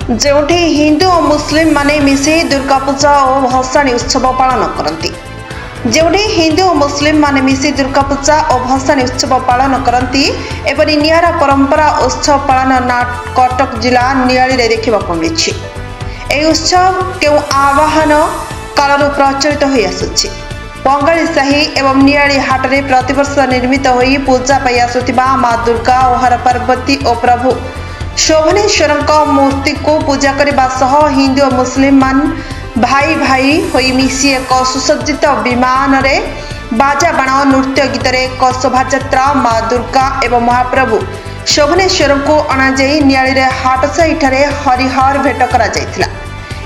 जोठी हिंदू और मुस्लिम माने मिसी दुर्गा पूजा और भसाणी उत्सव पालन करती। जोठी हिंदू और मुस्लिम माने मिसी दुर्गा पूजा और भसाणी उत्सव पालन करती एपरी नियारा परंपरा उत्सव पालन कटक जिला नियाली रे देखा मिली। यह उत्सव क्यों आवाहन कालू प्रचलित हो आसुछि। बंगाली साही एवं नियाली हाट में प्रतिवर्ष निर्मित होई पूजा पाई आसुथिबा मां दुर्गा और हर पार्वती और प्रभु शोभनेश्वर मूर्ति को पूजा करने सह हिंदू और मुस्लिम मान भाई भाई होई मिसी एक सुसज्जित विमान रे बाजा बाण नृत्य गीत एक शोभायात्रा मां दुर्गा एवं महाप्रभु शोभनेश्वर को अणाई नियाली रे हाट साही ठारे हरिहर भेट करा जायथिला।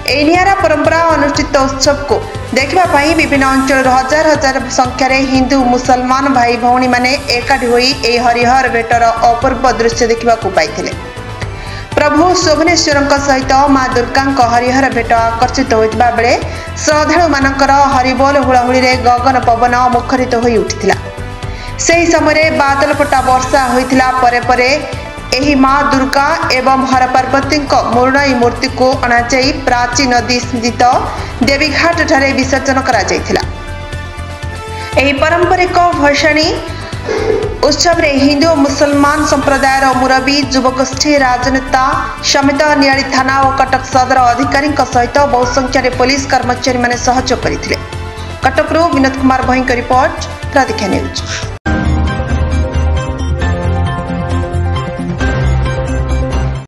ए नियारा परंपरा अनुष्ठित उत्सव को देखा विभिन्न अंचल हजार हजार संख्यार हिंदू मुसलमान भाई भौणी माने एकाठी होई ए हरिहर भेटर अपूर्व दृश्य देखा पाइथिले। प्रभु शोभनेश्वर सहित मां दुर्गा हरिहर भेट आकर्षित होता बेले श्रद्धालु मानकर हरिबोल हुलाहुली गगन पवन मुखरित हो उठिथिला। सही समय बादल फटा वर्षा होइथिला परे एही मां दुर्गा एवं हर पार्वती मृणयी मूर्ति को अणाई प्राची नदी स्थित देवीघाट ठारे विसर्जन करा जायथिला। एही पारंपरिक भसाणी उत्सव रे हिंदू और मुसलमान संप्रदायर मुरबी युवगोष्ठी राजनेता समेत नियाली थाना और कटक सदर अधिकारी सहित बहु संख्यार पुलिस कर्मचारी माने सहयोग करथिले। कटकरू विनोद कुमार भईं रिपोर्ट प्रतीक्षा न्यूज।